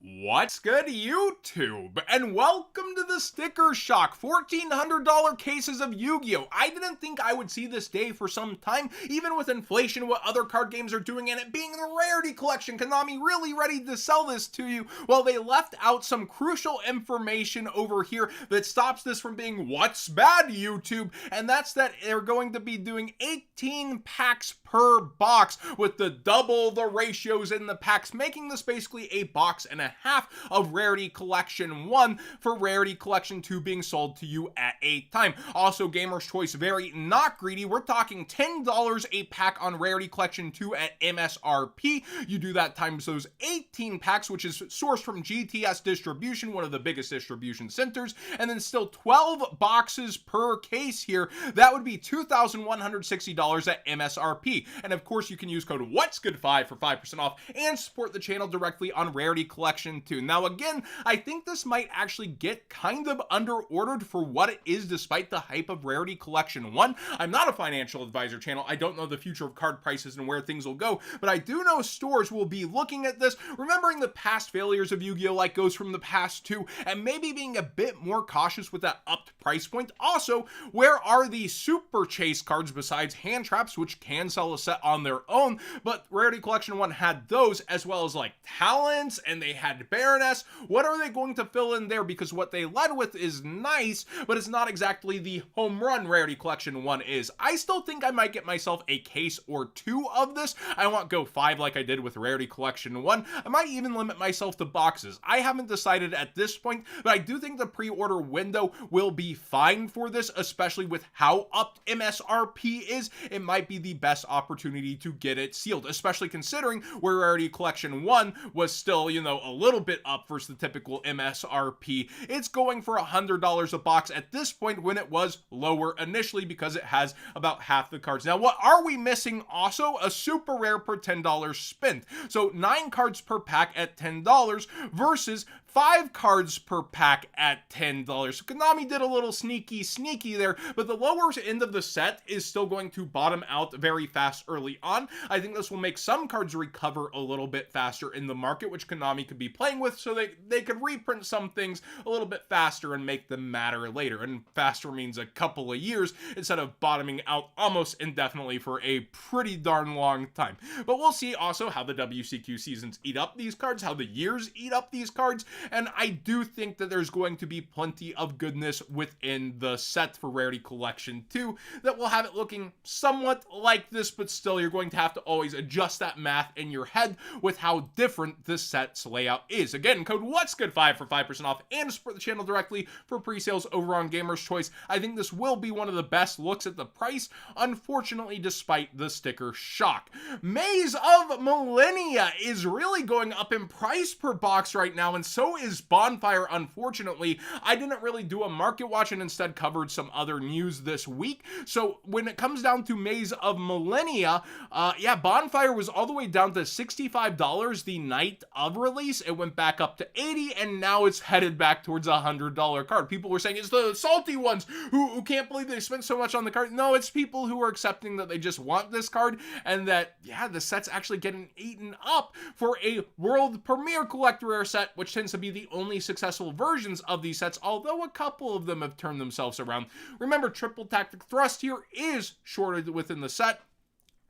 What's good, YouTube? And welcome to the Sticker Shock. $1,400 cases of Yu-Gi-Oh! I didn't think I would see this day for some time, even with inflation, what other card games are doing, and it being the Rarity collection. Konami really ready to sell this to you. Well, they left out some crucial information over here that stops this from being what's bad, YouTube, and that's that they're going to be doing 18 packs per box with the double the ratios in the packs, making this basically a box and a half of Rarity Collection 1 for Rarity Collection 2 being sold to you at a time. Also, Gamer's Choice, very not greedy. We're talking $10 a pack on Rarity Collection 2 at MSRP. You do that times those 18 packs, which is sourced from GTS Distribution, one of the biggest distribution centers, and then still 12 boxes per case here. That would be $2,160 at MSRP. And of course, you can use code What'sGood5 for 5% off and support the channel directly on Rarity Collection 2. Now again, I think this might actually get kind of under-ordered for what it is despite the hype of Rarity Collection 1. I'm not a financial advisor channel. I don't know the future of card prices and where things will go, but I do know stores will be looking at this, remembering the past failures of Yu-Gi-Oh! Like Ghosts from the Past 2, and maybe being a bit more cautious with that upped price point. Also, where are the Super Chase cards besides hand traps, which can sell a set on their own, but Rarity Collection 1 had those, as well as like Talents, and they had Baroness. What are they going to fill in there? Because what they led with is nice, but it's not exactly the home run Rarity Collection 1 is. I still think I might get myself a case or two of this. I won't go 5 like I did with Rarity Collection 1. I might even limit myself to boxes. I haven't decided at this point, but I do think the pre-order window will be fine for this, especially with how upped MSRP is. It might be the best opportunity to get it sealed, especially considering where Rarity Collection 1 was still, a little bit up versus the typical MSRP. It's going for $100 a box at this point when it was lower initially because it has about half the cards. Now, what are we missing also? A super rare per $10 spent. So 9 cards per pack at $10 versus 5 cards per pack at $10. So Konami did a little sneaky there, but the lower end of the set is still going to bottom out very fast early on. I think this will make some cards recover a little bit faster in the market, which Konami could be playing with, so they could reprint some things a little bit faster and make them matter later. And faster means a couple of years instead of bottoming out almost indefinitely for a pretty darn long time. But we'll see also how the WCQ seasons eat up these cards, how the years eat up these cards, and I do think that there's going to be plenty of goodness within the set for Rarity Collection 2 that will have it looking somewhat like this, but still you're going to have to always adjust that math in your head with how different the set's layout is. Again, code What'sGood5 for 5% off and support the channel directly for pre-sales over on Gamer's Choice. I think this will be one of the best looks at the price, unfortunately, despite the sticker shock. Maze of Millennia is really going up in price per box right now, and so is Bonfire, unfortunately. I didn't really do a market watch and instead covered some other news this week. So when it comes down to Maze of Millennia, Bonfire was all the way down to $65 the night of release. It went back up to $80, and now it's headed back towards a $100 card. People were saying it's the salty ones who can't believe they spent so much on the card. No, it's people who are accepting that they just want this card, and that, the set's actually getting eaten up for a world premiere collector rare set, which tends to be the only successful versions of these sets, although a couple of them have turned themselves around. Remember, Triple Tactic Thrust here is shorted within the set.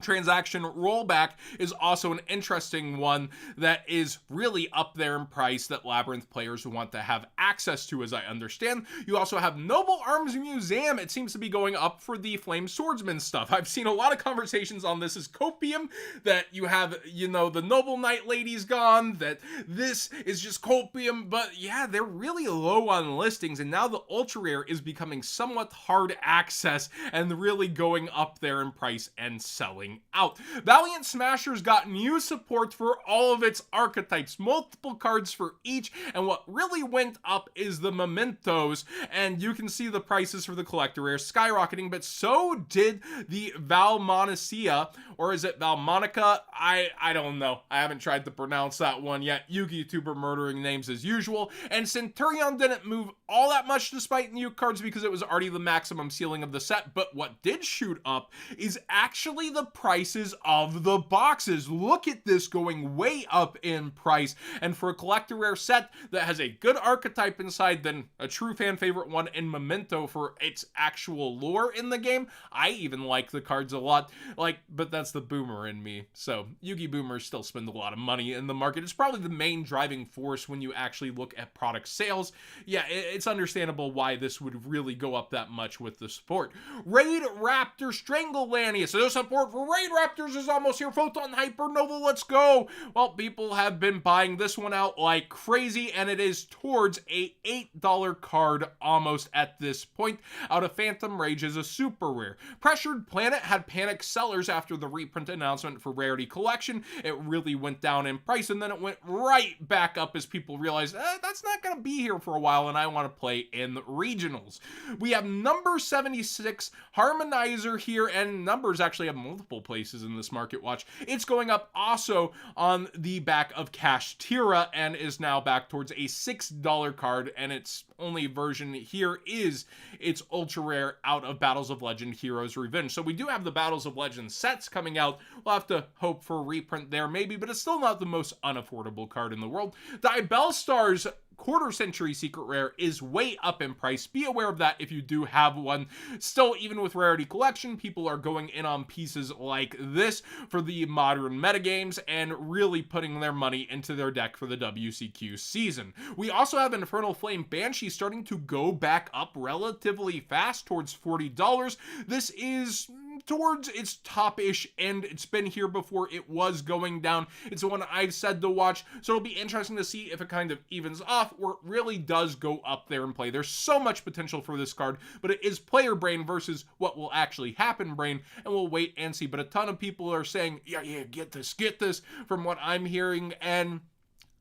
Transaction rollback is also an interesting one that is really up there in price that Labyrinth players want to have access to, as I understand. You also have Noble Arms Museum. It seems to be going up for the Flame Swordsman stuff. I've seen a lot of conversations on this as copium, that you have, the Noble Knight ladies gone, that this is just copium, but they're really low on listings, and now the ultra rare is becoming somewhat hard access and really going up there in price and selling out. Valiant Smashers got new support for all of its archetypes, multiple cards for each, and what really went up is the mementos, and you can see the prices for the collector rares skyrocketing, but so did the Valmonica, or is it Valmonica? I don't know. I haven't tried to pronounce that one yet. YouTuber murdering names as usual, and Centurion didn't move all that much despite new cards because it was already the maximum ceiling of the set, but what did shoot up is actually the prices of the boxes. Look at this going way up in price. And for a collector rare set that has a good archetype inside, then a true fan favorite one in Memento for its actual lore in the game, I even like the cards a lot. But that's the boomer in me. So Yu-Gi boomers still spend a lot of money in the market. It's probably the main driving force when you actually look at product sales. Yeah, it's understandable why this would really go up that much with the support. Raid Raptor Strangle Lania. So the support for Raid Raptors is almost here. Photon Hypernova, let's go. Well, people have been buying this one out like crazy, and it is towards a $8 card almost at this point. Out of Phantom Rage is a super rare. Pressured Planet had panic sellers after the reprint announcement for Rarity Collection. It really went down in price, and then it went right back up as people realized that's not going to be here for a while, and I want to play in the regionals. We have number 76 Harmonizer here, and numbers actually have multiple places in this market watch. It's going up also on the back of Cash Tira and is now back towards a $6 card, and its only version here is its ultra rare out of Battles of Legend Heroes Revenge. So we do have the Battles of Legend sets coming out. We'll have to hope for a reprint there maybe, but it's still not the most unaffordable card in the world. Dell Star's quarter century secret rare is way up in price. Be aware of that if you do have one. Still, even with Rarity Collection, people are going in on pieces like this for the modern metagames and really putting their money into their deck for the WCQ season. We also have Infernal Flame Banshee starting to go back up relatively fast towards $40. This is towards its top-ish end. It's been here before. It was going down. It's the one I've said to watch, so it'll be interesting to see if it kind of evens off or it really does go up there and play. There's so much potential for this card, but it is player brain versus what will actually happen brain, and we'll wait and see. But a ton of people are saying, yeah, get this, from what I'm hearing, and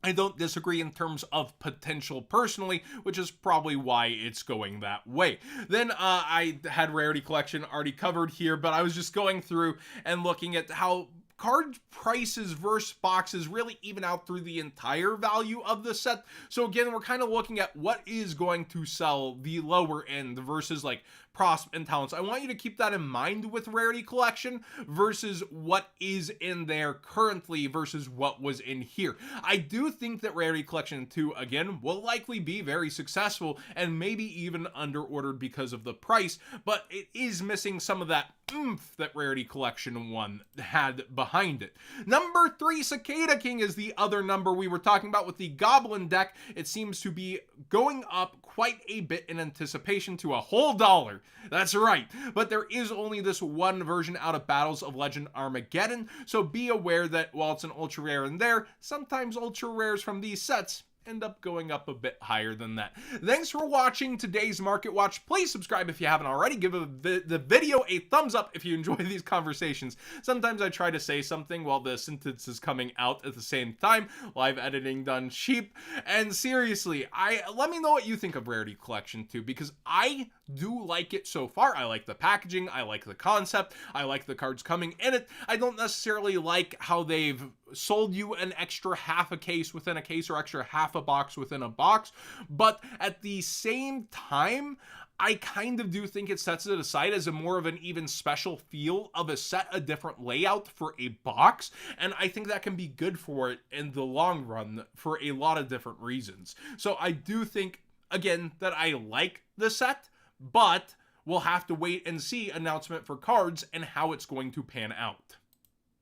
I don't disagree in terms of potential personally, which is probably why it's going that way. Then I had Rarity Collection already covered here, but I was just going through and looking at how card prices versus boxes really even out through the entire value of the set. So again, we're kind of looking at what is going to sell the lower end versus like props and talents. I want you to keep that in mind with Rarity Collection versus what is in there currently versus what was in here. I do think that Rarity Collection 2, again, will likely be very successful and maybe even under-ordered because of the price, but it is missing some of that oomph that Rarity Collection 1 had behind it. Number 3, Cicada King is the other number we were talking about with the Goblin deck. It seems to be going up quite a bit in anticipation to a whole $1. That's right, but there is only this one version out of Battles of Legend Armageddon, so be aware that while it's an ultra rare in there, sometimes ultra rares from these sets end up going up a bit higher than that. Thanks for watching today's Market Watch. Please subscribe if you haven't already. Give the video a thumbs up if you enjoy these conversations. Sometimes I try to say something while the sentence is coming out at the same time. Live editing done cheap. And seriously, let me know what you think of Rarity Collection 2, because I do like it so far. I like the packaging. I like the concept. I like the cards coming in it. I don't necessarily like how they've sold you an extra half a case within a case or extra half a box within a box, but at the same time, I kind of do think it sets it aside as a more of an even special feel of a set, a different layout for a box, and I think that can be good for it in the long run for a lot of different reasons. So I do think, again, that I like the set, but we'll have to wait and see announcement for cards and how it's going to pan out.